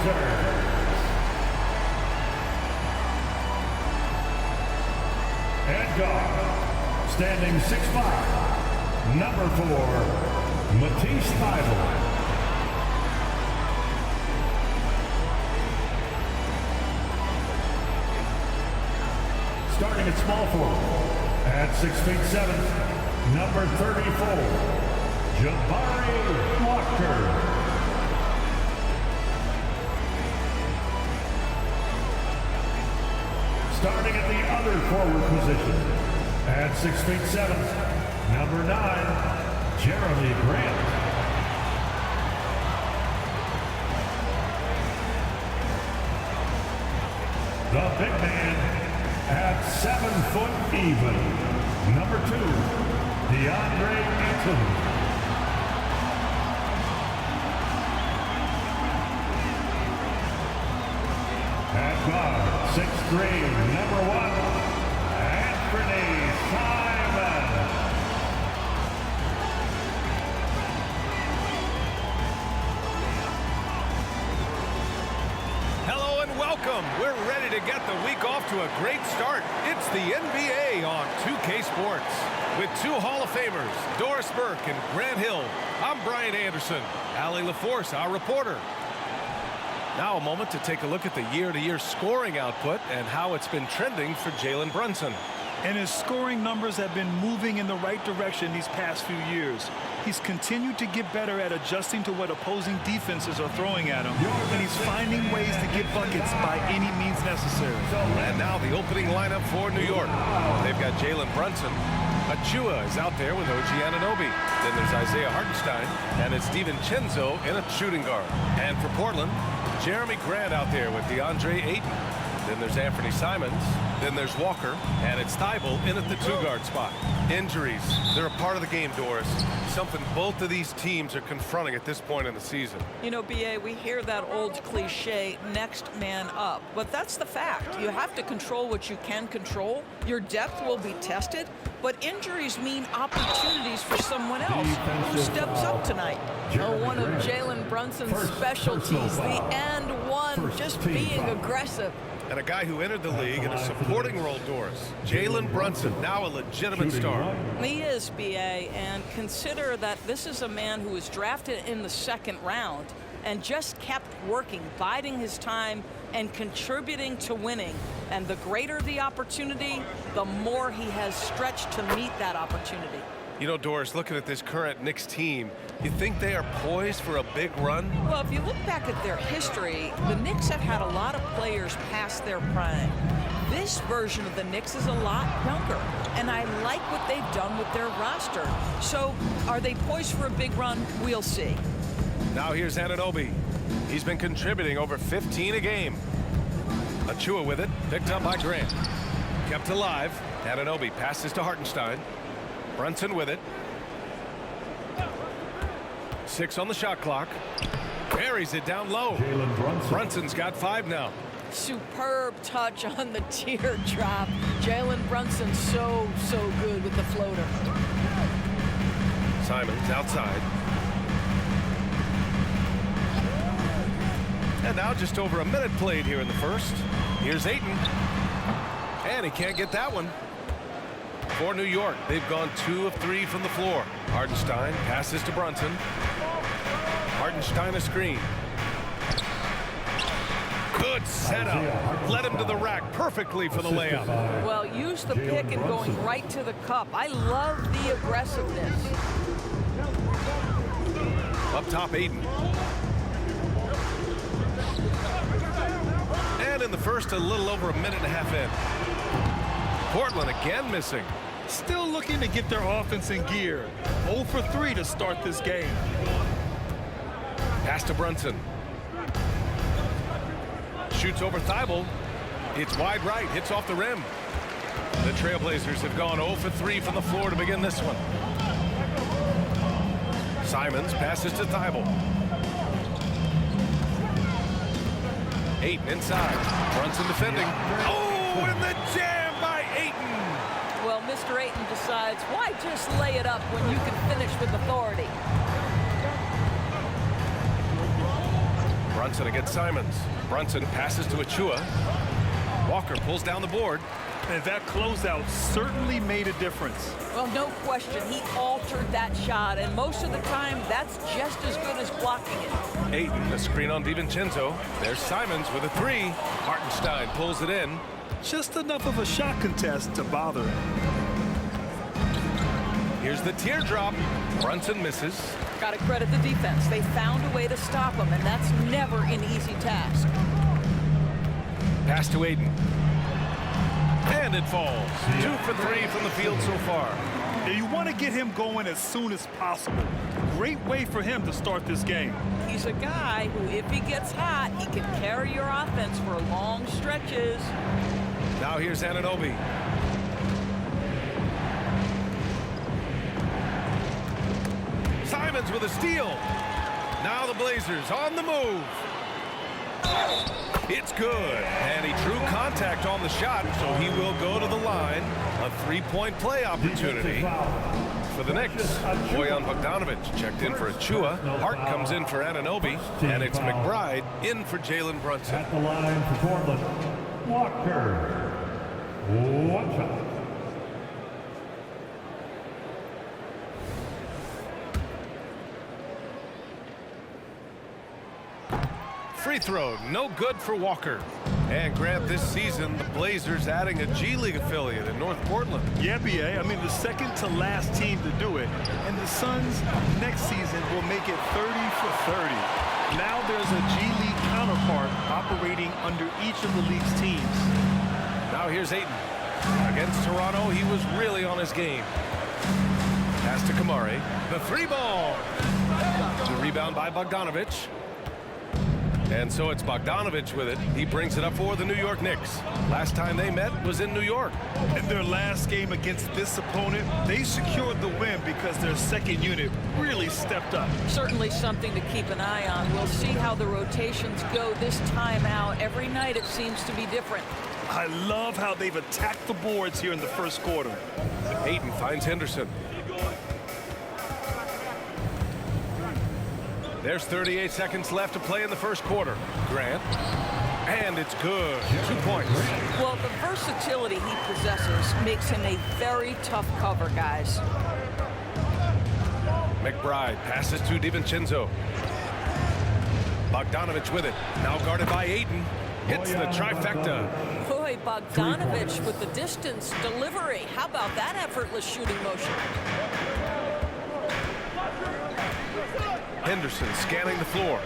Trailblazers. And guard, standing 6'5", number 4, Matisse Thybulle. Starting at small forward, at 6'7", number 34, Jabari Walker. Starting at the other forward position, at 6'7", number 9, Jeremy Grant. The big man, at 7 foot even, number 2, DeAndre Ayton. At guard, 6'3", number 1, Anthony Simons. Hello and welcome. We're ready to get the week off to a great start. It's the NBA on 2K Sports. With 2 Hall of Famers, Doris Burke and Grant Hill, I'm Brian Anderson. Allie LaForce, our reporter. Now a moment to take a look at the year-to-year scoring output and how it's been trending for Jalen Brunson. And his scoring numbers have been moving in the right direction these past few years. He's continued to get better at adjusting to what opposing defenses are throwing at him. And he's finding ways to get buckets by any means necessary. And now the opening lineup for New York. They've got Jalen Brunson. Achua is out there with OG Anunoby. Then there's Isaiah Hartenstein. And it's DiVincenzo in a shooting guard. And for Portland, Jeremy Grant out there with DeAndre Ayton. Then there's Anthony Simons. Then there's Walker. And it's Thybulle in at the 2-guard spot. Injuries, they're a part of the game, Doris. Something both of these teams are confronting at this point in the season. You know, B.A., we hear that old cliche, next man up. But that's the fact. You have to control what you can control. Your depth will be tested. But injuries mean opportunities for someone else. Who steps up tonight? One of Jalen Brunson's specialties, the and one, just being aggressive. And a guy who entered the league in a supporting role, Doris. Jalen Brunson, now a legitimate star. He is, B.A., and consider that this is a man who was drafted in the 2nd round and just kept working, biding his time and contributing to winning. And the greater the opportunity, the more he has stretched to meet that opportunity. You know, Doris, looking at this current Knicks team, you think they are poised for a big run? Well, if you look back at their history, the Knicks have had a lot of players past their prime. This version of the Knicks is a lot younger, and I like what they've done with their roster. So, are they poised for a big run? We'll see. Now here's Anunoby. He's been contributing over 15 a game. Achua with it, picked up by Grant. Kept alive. Anunoby passes to Hartenstein. Brunson with it. 6 on the shot clock. Buries it down low. Brunson's got 5 now. Superb touch on the teardrop. Jalen Brunson so good with the floater. Simons outside. And now just over a minute played here in the first. Here's Ayton. And he can't get that one. For New York, they've gone 2 of 3 from the floor. Hartenstein passes to Brunson. Hartenstein a screen. Good setup. Led him to the rack perfectly for the layup. Well, use the pick and going right to the cup. I love the aggressiveness. Up top, Ayton. And in the first, a little over a minute and a half in. Portland again missing. Still looking to get their offense in gear. 0 for 3 to start this game. Pass to Brunson. Shoots over Thybulle. It's wide right, hits off the rim. The Trailblazers have gone 0 for 3 from the floor to begin this one. Simons passes to Thybulle. Ayton inside. Brunson defending. Oh, and the jam by Ayton. Well, Mr. Ayton decides, why just lay it up when you can finish with authority? Brunson against Simons. Brunson passes to Achua. Walker pulls down the board. And that closeout certainly made a difference. Well, no question, he altered that shot, and most of the time, that's just as good as blocking it. Ayton, a screen on DiVincenzo. There's Simons with a three. Hartenstein pulls it in. Just enough of a shot contest to bother him. Here's the teardrop. Brunson misses. Got to credit the defense. They found a way to stop him, and that's never an easy task. Pass to Ayton. And it falls. 2 for 3 from the field so far. And you want to get him going as soon as possible. Great way for him to start this game. He's a guy who, if he gets hot, he can carry your offense for long stretches. Now here's Anunoby. Simons with a steal. Now the Blazers on the move. It's good, and he drew contact on the shot, so he will go to the line. A three-point play opportunity for the Knicks. Bojan Bogdanovic checked in for Achua. Hart comes in for Anunoby, and it's McBride in for Jalen Brunson. At the line for Portland, Walker. One shot. Free throw, no good for Walker. And Grant, this season, the Blazers adding a G League affiliate in North Portland. Yeah, BA. I mean, the second to last team to do it. And the Suns next season will make it 30 for 30. Now there's a G League counterpart operating under each of the league's teams. Now here's Ayton. Against Toronto, he was really on his game. Pass to Kamari. The three ball. The rebound by Bogdanovic. And so it's Bogdanovic with it. He brings it up for the New York Knicks. Last time they met was in New York. In their last game against this opponent, they secured the win because their second unit really stepped up. Certainly something to keep an eye on. We'll see how the rotations go this time out. Every night it seems to be different. I love how they've attacked the boards here in the first quarter. Ayton finds Henderson. There's 38 seconds left to play in the first quarter. Grant. And it's good. 2 points. Well, the versatility he possesses makes him a very tough cover, guys. McBride passes to DiVincenzo. Bogdanovic with it. Now guarded by Ayton. Hits the trifecta. Boy, Bogdanovic with the distance delivery. How about that effortless shooting motion? Henderson scanning the floor.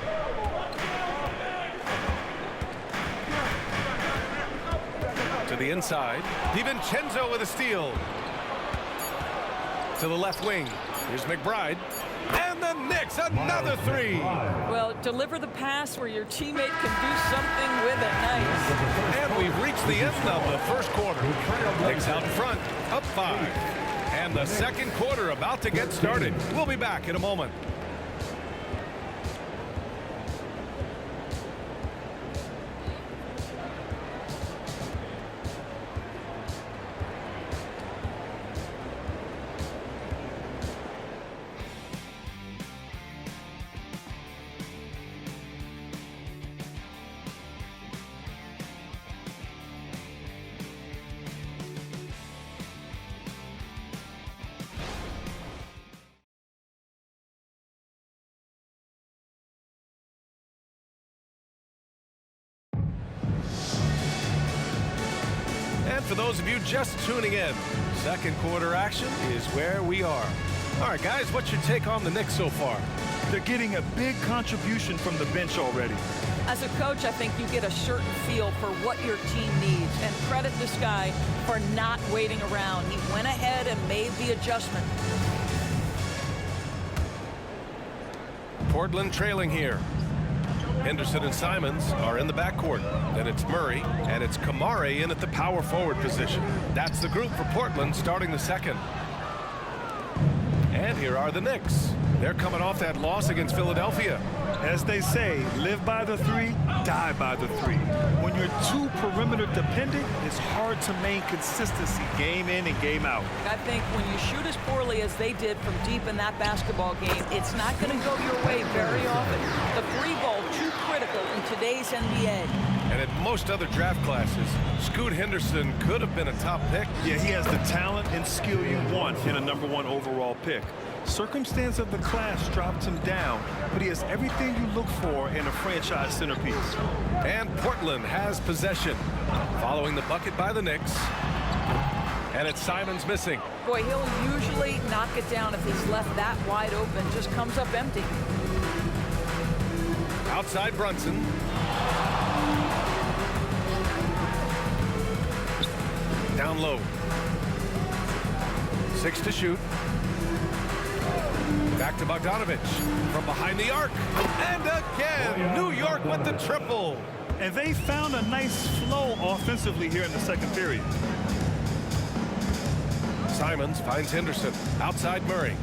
To the inside. DiVincenzo with a steal. To the left wing. Here's McBride. And the Knicks, another three. Well, deliver the pass where your teammate can do something with it. Nice. And we've reached the end of the first quarter. Knicks out front, up 5. And the second quarter about to get started. We'll be back in a moment. And for those of you just tuning in, second quarter action is where we are. All right, guys, what's your take on the Knicks so far? They're getting a big contribution from the bench already. As a coach, I think you get a certain feel for what your team needs, and credit this guy for not waiting around. He went ahead and made the adjustment. Portland trailing here. Henderson and Simons are in the backcourt. Then it's Murray, and it's Kamari in at the power forward position. That's the group for Portland starting the second. And here are the Knicks. They're coming off that loss against Philadelphia. As they say, live by the three, die by the three. When you're too perimeter dependent, it's hard to maintain consistency game in and game out. I think when you shoot as poorly as they did from deep in that basketball game, it's not going to go your way very often. The three ball too critical today's NBA. And in most other draft classes, Scoot Henderson could have been a top pick. Yeah, he has the talent and skill you want in a #1 overall pick. Circumstance of the class dropped him down, but he has everything you look for in a franchise centerpiece. And Portland has possession. Following the bucket by the Knicks. And it's Simons missing. Boy, he'll usually knock it down if he's left that wide open. Just comes up empty. Outside Brunson. Down low. 6 to shoot. Back to Bogdanovich from behind the arc. And again, New York with the triple. And they found a nice flow offensively here in the second period. Simons finds Henderson. Outside Murray.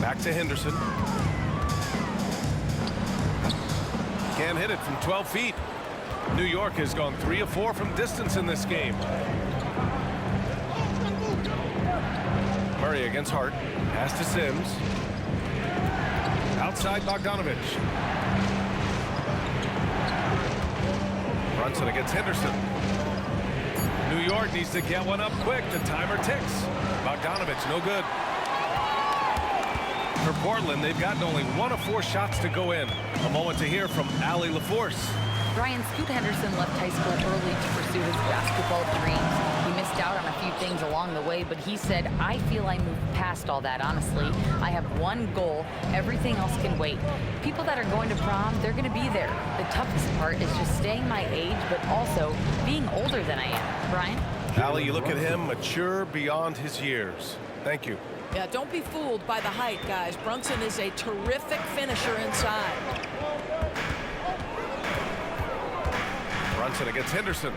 Back to Henderson. Can't hit it from 12 feet. New York has gone 3 of 4 from distance in this game. Murray against Hart. Pass to Sims. Outside Bogdanovich. Brunson against Henderson. New York needs to get one up quick. The timer ticks. Bogdanovich, no good. For Portland, they've gotten only 1 of 4 shots to go in. A moment to hear from Allie LaForce. Brian, Scoot Henderson left high school early to pursue his basketball dreams. He missed out on a few things along the way, but he said, I feel I moved past all that, honestly. I have one goal. Everything else can wait. People that are going to prom, they're going to be there. The toughest part is just staying my age, but also being older than I am. Brian? Allie, you look at him, mature beyond his years. Thank you. Yeah, don't be fooled by the height, guys. Brunson is a terrific finisher inside. Brunson against Henderson.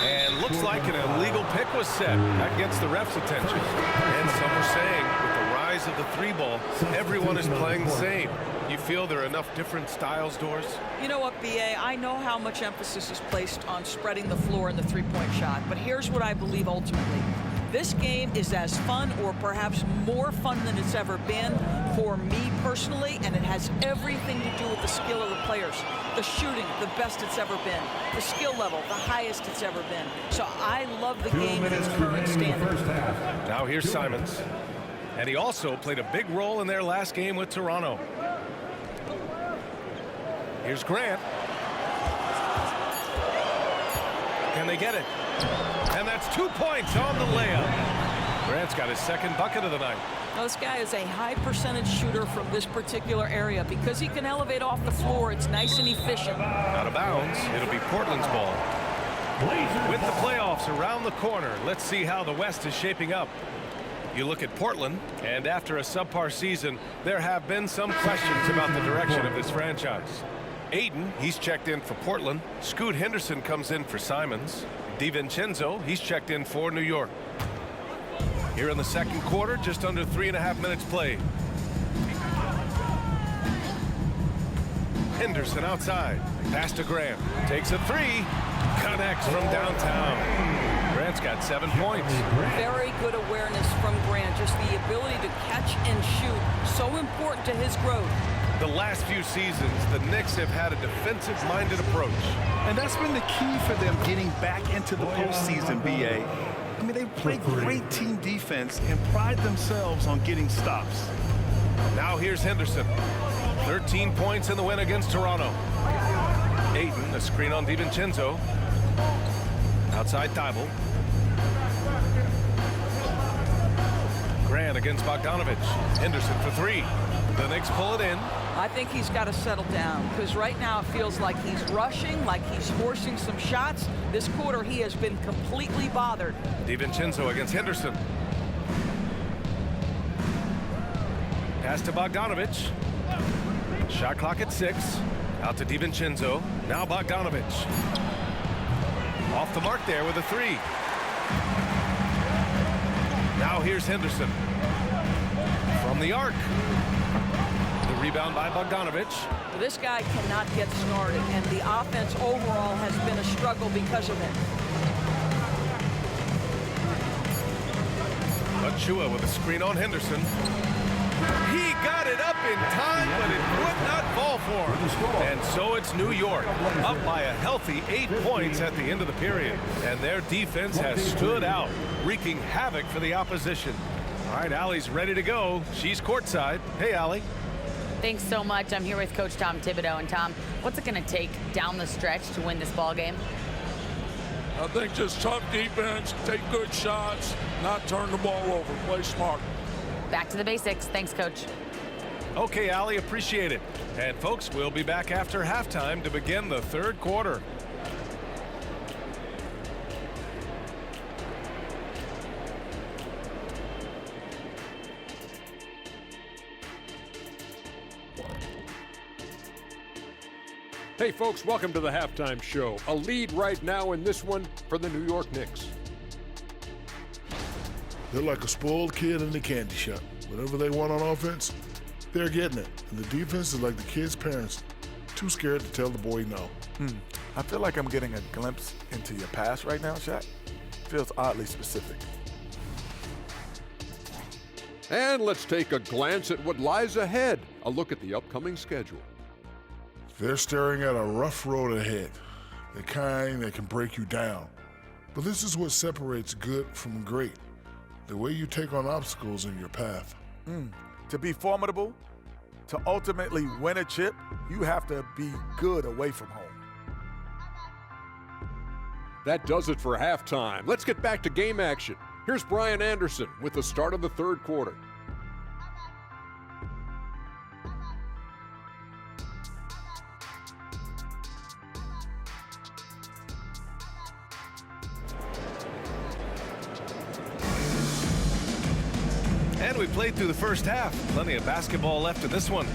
And looks like an illegal pick was set. That gets the ref's attention. And some are saying with the rise of the 3-ball, everyone is playing the same. You feel there are enough different styles, Doris? You know what, B.A., I know how much emphasis is placed on spreading the floor in the three-point shot, but here's what I believe ultimately. This game is as fun or perhaps more fun than it's ever been for me personally, and it has everything to do with the skill of the players. The shooting, the best it's ever been. The skill level, the highest it's ever been. So I love the game in its current standing. Now here's Simons. And he also played a big role in their last game with Toronto. Here's Grant. Can they get it? And that's 2 points on the layup. Grant's got his second bucket of the night. Now, this guy is a high percentage shooter from this particular area. Because he can elevate off the floor, it's nice and efficient. Out of bounds, it'll be Portland's ball. With the playoffs around the corner, let's see how the West is shaping up. You look at Portland, and after a subpar season, there have been some questions about the direction of this franchise. Aiden, he's checked in for Portland. Scoot Henderson comes in for Simons. DiVincenzo, he's checked in for New York. Here in the second quarter, just under 3.5 minutes played. Henderson outside. Pass to Grant. Takes a 3. Connects from downtown. Grant's got 7 points. Very good awareness from Grant. Just the ability to catch and shoot. So important to his growth. The last few seasons, the Knicks have had a defensive-minded approach. And that's been the key for them getting back into the postseason, B.A. I mean, they play great team defense and pride themselves on getting stops. Now here's Henderson. 13 points in the win against Toronto. Aiden, a screen on DiVincenzo. Outside Thibault. Grant against Bogdanovich. Henderson for 3. The Knicks pull it in. I think he's got to settle down because right now it feels like he's rushing, like he's forcing some shots. This quarter he has been completely bothered. DiVincenzo against Henderson. Pass to Bogdanovich. Shot clock at 6. Out to DiVincenzo. Now Bogdanovich. Off the mark there with a 3. Now here's Henderson. From the arc. The rebound by Bogdanovich. This guy cannot get started, and the offense overall has been a struggle because of it. Achua with a screen on Henderson. He got it up in time, but it would not fall for him. And so it's New York, up by a healthy 8 points at the end of the period. And their defense has stood out, wreaking havoc for the opposition. All right, Allie's ready to go. She's courtside. Hey, Allie. Thanks so much. I'm here with Coach Tom Thibodeau. And Tom, what's it going to take down the stretch to win this ball game? I think just tough defense, take good shots, not turn the ball over, play smart. Back to the basics. Thanks, Coach. Okay, Allie, appreciate it. And folks, we'll be back after halftime to begin the third quarter. Hey folks, welcome to the halftime show. A lead right now in this one for the New York Knicks. They're like a spoiled kid in the candy shop. Whatever they want on offense, they're getting it. And the defense is like the kid's parents, too scared to tell the boy no. I feel like I'm getting a glimpse into your past right now, Shaq. Feels oddly specific. And let's take a glance at what lies ahead. A look at the upcoming schedule. They're staring at a rough road ahead, the kind that can break you down. But this is what separates good from great, the way you take on obstacles in your path. To be formidable, to ultimately win a chip, you have to be good away from home. That does it for halftime. Let's get back to game action. Here's Brian Anderson with the start of the third quarter. And we played through the first half. Plenty of basketball left in this one.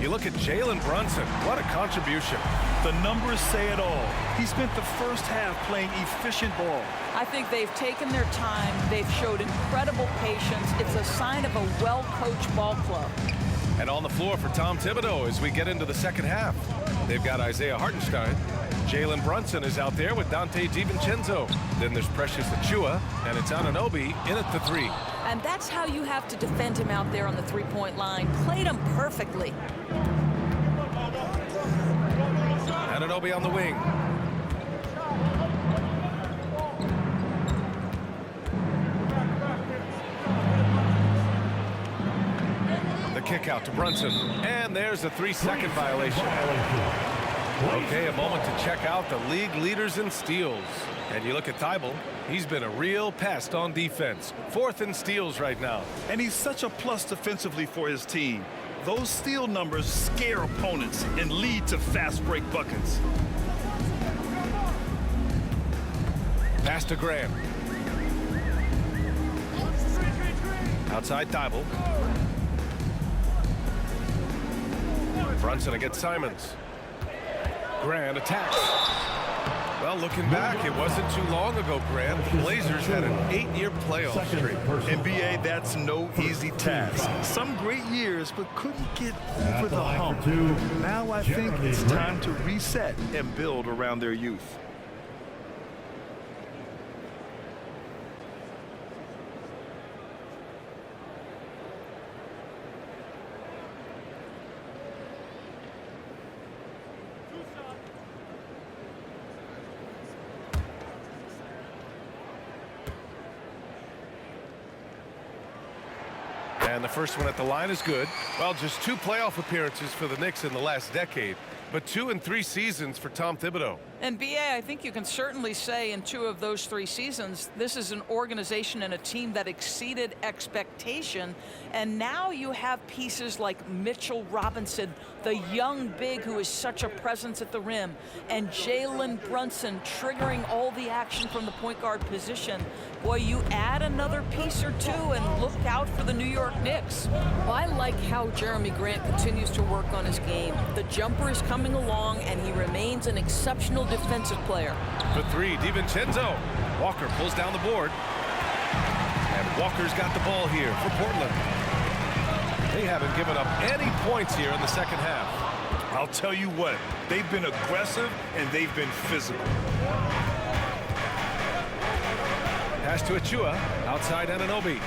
You look at Jalen Brunson. What a contribution. The numbers say it all. He spent the first half playing efficient ball. I think they've taken their time. They've showed incredible patience. It's a sign of a well-coached ball club. And on the floor for Tom Thibodeau as we get into the second half. They've got Isaiah Hartenstein. Jalen Brunson is out there with Dante DiVincenzo. Then there's Precious Achiuwa, and it's Anunoby in at the three. And that's how you have to defend him out there on the three-point line. Played him perfectly. Anunoby on the wing. The kick out to Brunson. And there's a 3-second violation. Okay, a moment to check out the league leaders in steals. And you look at Thibault, he's been a real pest on defense. 4th in steals right now. And he's such a plus defensively for his team. Those steal numbers scare opponents and lead to fast break buckets. Pass to Graham. Outside Thibault. Brunson against Simons. Grant attacks. Well, looking back, it wasn't too long ago, Grant. The Blazers had an 8-year playoff streak. NBA, that's no easy task. Some great years, but couldn't get over the hump. Now I think it's time to reset and build around their youth. And the first one at the line is good. Well, just 2 playoff appearances for the Knicks in the last decade, but 2 in 3 seasons for Tom Thibodeau. And BA, I think you can certainly say in 2 of those 3 seasons, this is an organization and a team that exceeded expectation. And now you have pieces like Mitchell Robinson, the young big who is such a presence at the rim, and Jalen Brunson triggering all the action from the point guard position. Boy, you add another piece or 2 and look out for the New York Knicks. Well, I like how Jeremy Grant continues to work on his game. The jumper is coming along, and he remains an exceptional defensive player. For 3, DiVincenzo. Walker pulls down the board. And Walker's got the ball here for Portland. They haven't given up any points here in the second half. I'll tell you what, they've been aggressive and they've been physical. Pass to Achiuwa, outside Anunoby.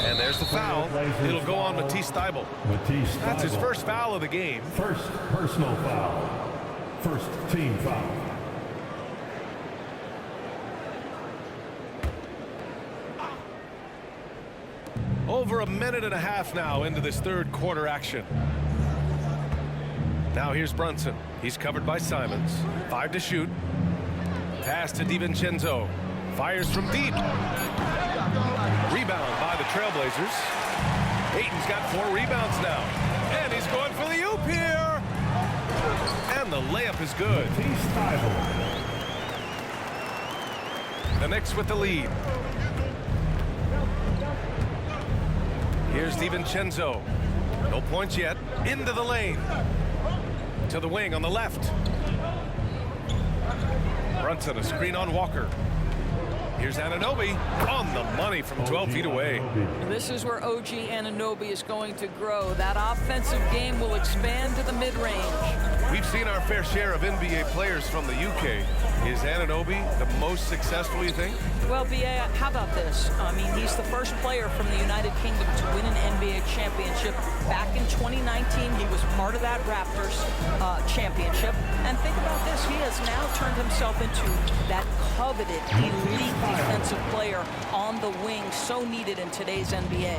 And there's the foul. It'll go on Matisse Thybulle. That's his first foul of the game. First personal foul. First team foul. Over a minute and a half now into this third quarter action. Now here's Brunson. He's covered by Simons. 5 to shoot. Pass to DiVincenzo. Fires from deep. Rebound by the Trailblazers. Ayton's got 4 rebounds now. And he's going for the oop here. And the layup is good. The Knicks with the lead. Here's DiVincenzo. No points yet. Into the lane. To the wing on the left. Brunson, a screen on Walker. Here's Anunoby on the money from 12 feet away. This is where OG Anunoby is going to grow. That offensive game will expand to the mid-range. We've seen our fair share of NBA players from the UK. Is Anunoby the most successful, you think? Well, B.A., how about this? I mean, he's the first player from the United Kingdom to win an NBA championship. Back in 2019, he was part of that Raptors championship. And think about this. He has now turned himself into that coveted, elite defensive player on the wing, so needed in today's NBA.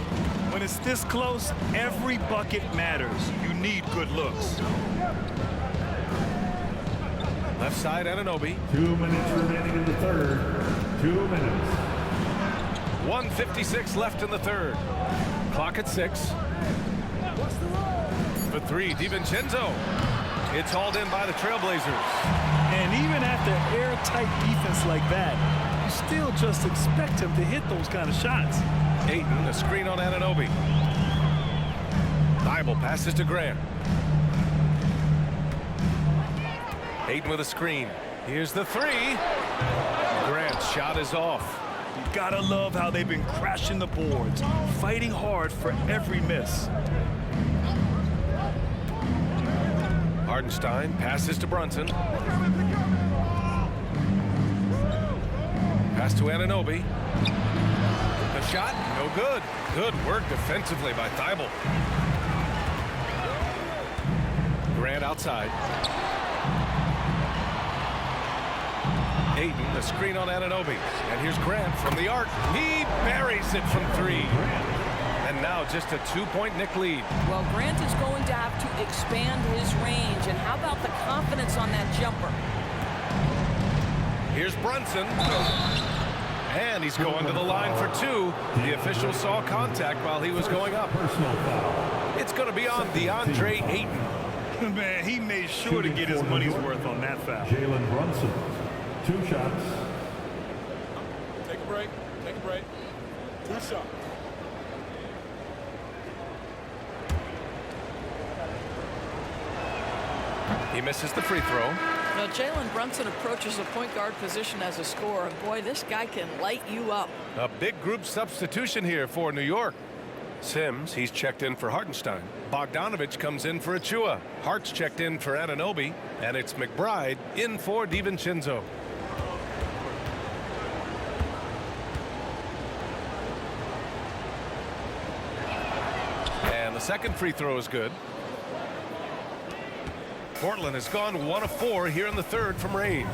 When it's this close, every bucket matters. You need good looks. Left side, Anunoby. 2 minutes remaining in the third. 2 minutes. 1:56 left in the third. Clock at 6. For 3, DiVincenzo. It's hauled in by the Trailblazers. And even after airtight defense like that, you still just expect him to hit those kind of shots. Ayton, a screen on Anunoby. Thybulle passes to Grant. Ayton with a screen. Here's the 3. Grant's shot is off. You gotta love how they've been crashing the boards, fighting hard for every miss. Hardenstein passes to Brunson. Pass to Anunoby. The shot, no good. Good work defensively by Thybulle. Grant outside. Ayton, the screen on Anunoby. And here's Grant from the arc. He buries it from 3. And now just a 2-point Knick lead. Well, Grant is going to have to expand his range. And how about the confidence on that jumper? Here's Brunson. And he's going to the line for 2. The official saw contact while he was going up. It's going to be on DeAndre Ayton. Man, he made sure to get his money's worth on that foul. Jalen Brunson. 2 shots. Take a break. Take a break. 2 shots. He misses the free throw. Now, Jalen Brunson approaches the point guard position as a scorer. Boy, this guy can light you up. A big group substitution here for New York. Sims, he's checked in for Hardenstein. Bogdanovich comes in for Achua. Hart's checked in for Anunoby. And it's McBride in for DiVincenzo. And the second free throw is good. Portland has gone 1 of 4 here in the third from range.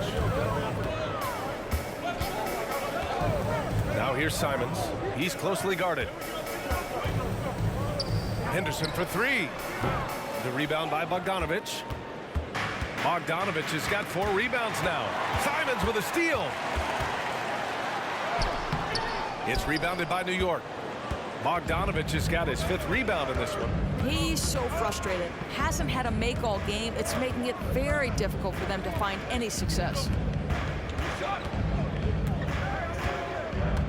Now here's Simons. He's closely guarded. Henderson for 3. The rebound by Bogdanovich. Bogdanovich has got 4 rebounds now. Simons with a steal. It's rebounded by New York. Bogdanovich has got his 5th rebound in this one. He's so frustrated. Hasn't had a make all game. It's making it very difficult for them to find any success.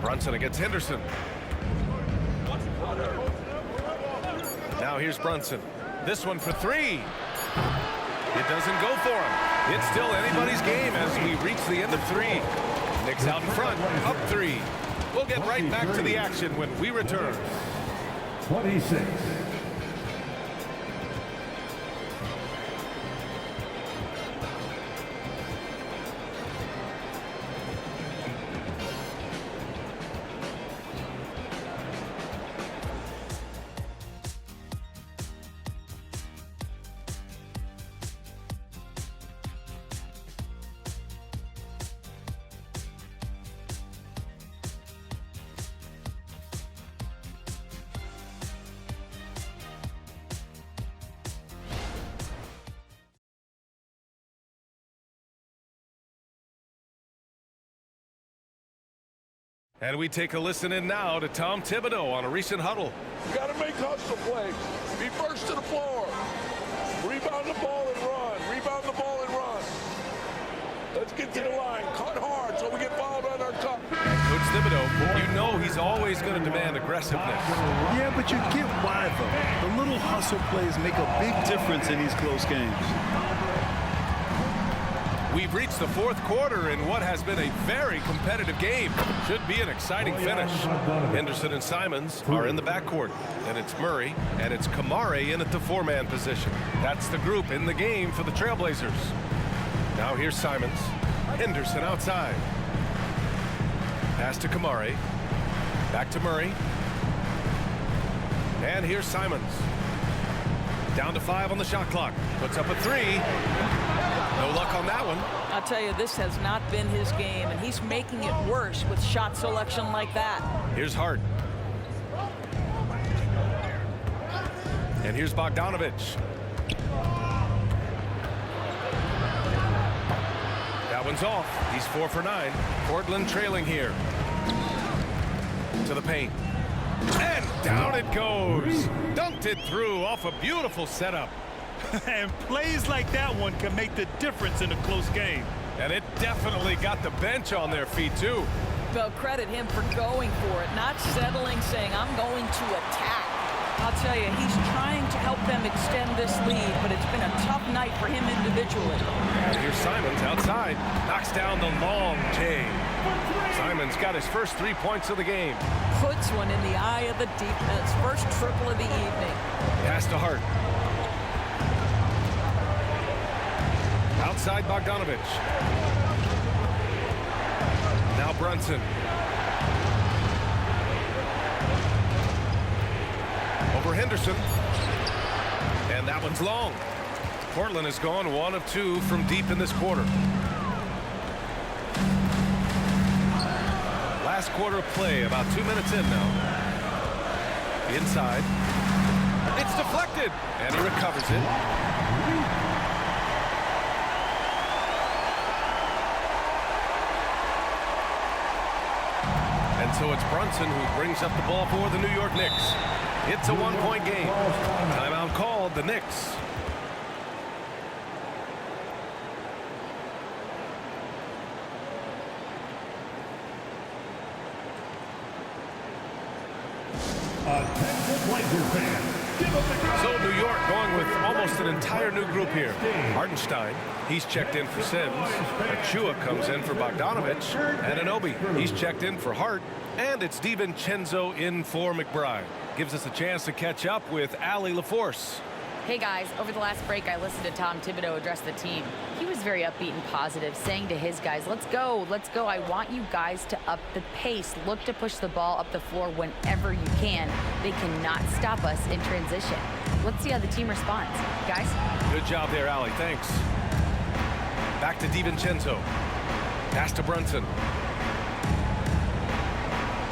Brunson against Henderson. Now here's Brunson. This one for 3. It doesn't go for him. It's still anybody's game as we reach the end of 3. Knicks out in front, up 3. We'll get right back to the action when we return. 26. And we take a listen in now to Tom Thibodeau on a recent huddle. You got to make hustle plays. Be first to the floor. Rebound the ball and run. Rebound the ball and run. Let's get to the line. Cut hard so we get fouled on our cut. Coach Thibodeau, you know he's always going to demand aggressiveness. Yeah, but you get why, though. The little hustle plays make a big difference in these close games. We've reached the fourth quarter in what has been a very competitive game. Should be an exciting finish. Henderson and Simons are in the backcourt. And it's Murray and it's Kamare in at the four-man position. That's the group in the game for the Trailblazers. Now here's Simons. Henderson outside. Pass to Kamare. Back to Murray. And here's Simons. Down to 5 on the shot clock. Puts up a 3. No luck on that one. I'll tell you, this has not been his game, and he's making it worse with shot selection like that. Here's Hart. And here's Bogdanovich. That one's off. He's 4 for 9. Portland trailing here. To the paint. And down it goes. Dunked it through off a beautiful setup. And plays like that one can make the difference in a close game. And it definitely got the bench on their feet, too. Well, credit him for going for it, not settling, saying, I'm going to attack. I'll tell you, he's trying to help them extend this lead, but it's been a tough night for him individually. And here's Simons outside. Knocks down the long J. Simons got his first 3 points of the game. Puts one in the eye of the defense. First triple of the evening. Pass to Hart. Outside Bogdanovich. Now Brunson. Over Henderson. And that one's long. Portland has gone 1 of 2 from deep in this quarter. Last quarter of play, about 2 minutes in now. Inside. It's deflected. And he recovers it. And so it's Brunson who brings up the ball for the New York Knicks. It's a 1-point game. Timeout called the Knicks. So New York going with almost an entire new group here. Hartenstein, he's checked in for Sims. Achua comes in for Bogdanovich. And Anunoby, he's checked in for Hart. And it's DiVincenzo in for McBride. Gives us a chance to catch up with Allie LaForce. Hey guys, over the last break I listened to Tom Thibodeau address the team. He was very upbeat and positive, saying to his guys, let's go. I want you guys to up the pace. Look to push the ball up the floor whenever you can. They cannot stop us in transition. Let's see how the team responds. Guys? Good job there, Allie. Thanks. Back to DiVincenzo. Pass to Brunson.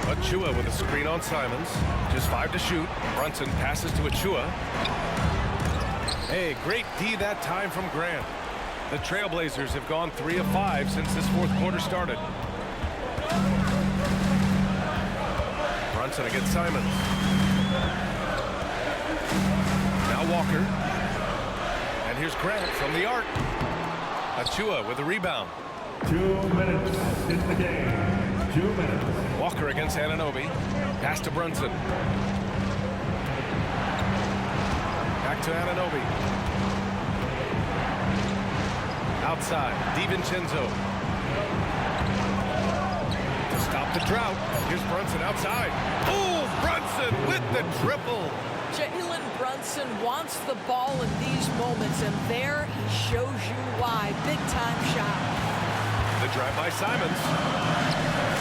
Achua with a screen on Simons. Just 5 to shoot. Brunson passes to Achua. Hey, great D that time from Grant. The Trailblazers have gone 3 of 5 since this fourth quarter started. Brunson against Simons. Now Walker. And here's Grant from the arc. Achua with a rebound. 2 minutes in the game. 2 minutes. Walker against Anunoby. Pass to Brunson. Back to Anunoby. Outside, DiVincenzo. To stop the drought, here's Brunson outside. Oh, Brunson with the triple. Jalen Brunson wants the ball in these moments, and there he shows you why. Big-time shot. The drive by Simons.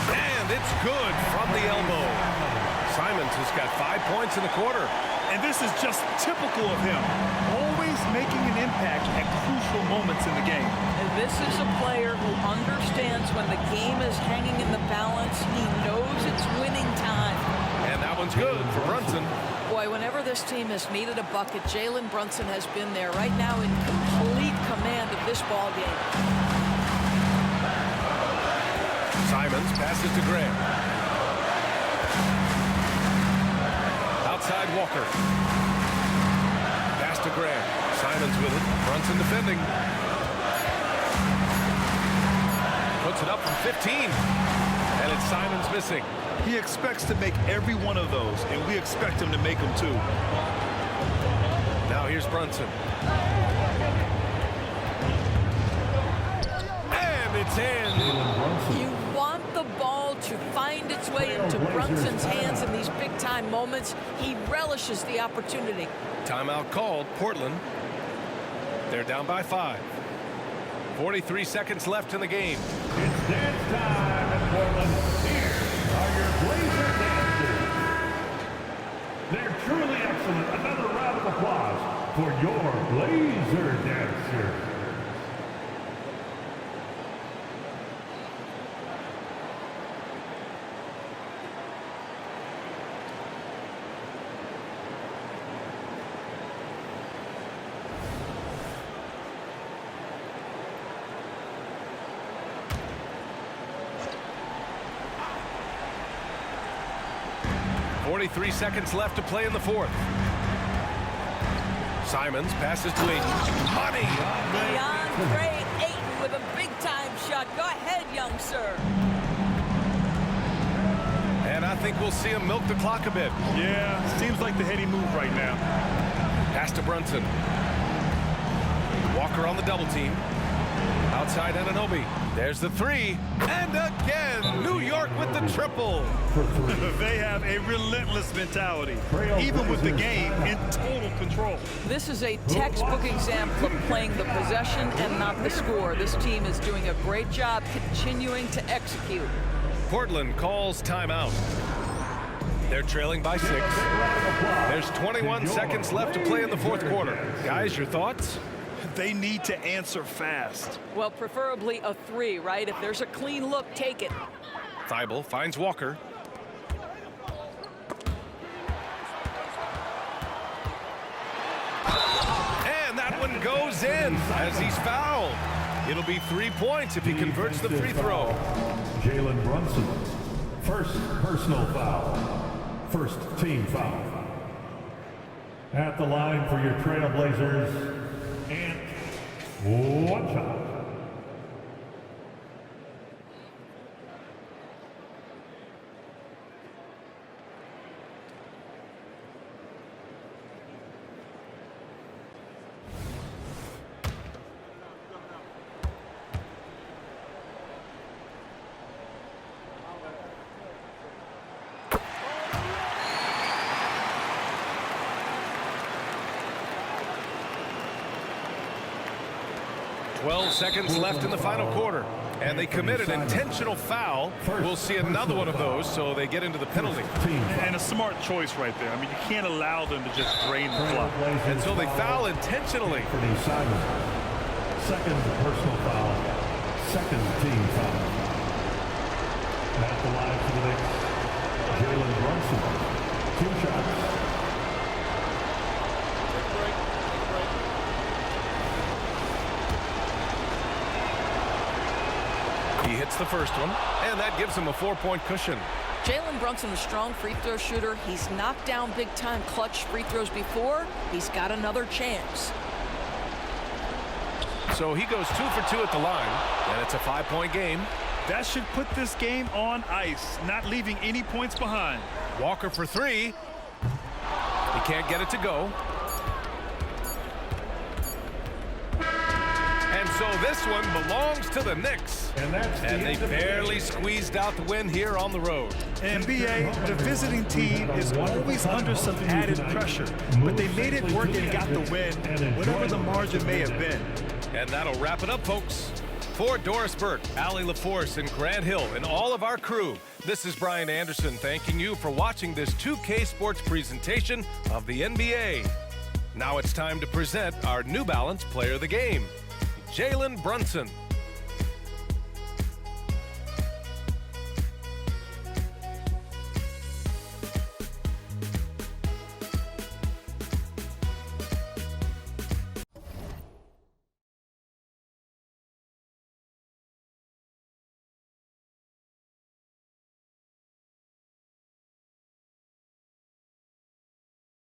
And it's good from the elbow. Simons has got 5 points in the quarter. And this is just typical of him. Always making an impact at crucial moments in the game. And this is a player who understands when the game is hanging in the balance. He knows it's winning time. And that one's good for Brunson. Boy, whenever this team has needed a bucket, Jalen Brunson has been there right now in complete command of this ball game. Simons passes to Grant. outside Walker. Pass to Grant. Simons with it. Brunson defending. Puts it up from 15. And it's Simons missing. He expects to make every one of those, and we expect him to make them too. Now here's Brunson. And it's in. You want the ball to find its way into Brunson's hands in these big-time moments. He relishes the opportunity. Timeout called. Portland. They're down by 5. 43 seconds left in the game. It's dance time in Portland. Here are your Blazer dancers. They're truly excellent. Another round of applause for your Blazer dancers. Three seconds left to play in the fourth. Simons passes to Ayton. Money! Beyond great. Ayton with a big-time shot. Go ahead, young sir. And I think we'll see him milk the clock a bit. Yeah, seems like the heady move right now. Pass to Brunson. Walker on the double team. Outside Anunoby. There's the three. And again, New York with the triple. They have a relentless mentality, even with the game in total control. This is a textbook example of playing the possession and not the score. This team is doing a great job continuing to execute. Portland calls timeout. They're trailing by 6. There's 21 seconds left to play in the fourth quarter. Guys, your thoughts? They need to answer fast. Well, preferably a 3, right? If there's a clean look, take it. Thibault finds Walker. And that one goes in as he's fouled. It'll be 3 points if he converts the free throw. Jalen Brunson, first personal foul, first team foul. At the line for your Trailblazers, and one shot. Seconds left in the final quarter, and they committed an intentional foul. We'll see another one of those, so they get into the penalty. And a smart choice right there. I mean, you can't allow them to just drain the clock. And so they foul intentionally. Second personal foul, second team foul. At the line for the Knicks, Jalen Brunson, 2 shots. He hits the first one, and that gives him a 4-point cushion. Jalen Brunson, a strong free throw shooter. He's knocked down big-time clutch free throws before. He's got another chance. So he goes 2 for 2 at the line, and it's a 5-point game. That should put this game on ice, not leaving any points behind. Walker for 3. He can't get it to go. And so this one belongs to the Knicks. And they barely squeezed out the win here on the road. NBA, the visiting team is always under some added pressure, but they made it work and got the win, whatever the margin may have been. And that'll wrap it up, folks. For Doris Burke, Allie LaForce, and Grant Hill, and all of our crew, this is Brian Anderson thanking you for watching this 2K Sports presentation of the NBA. Now it's time to present our New Balance Player of the Game, Jalen Brunson.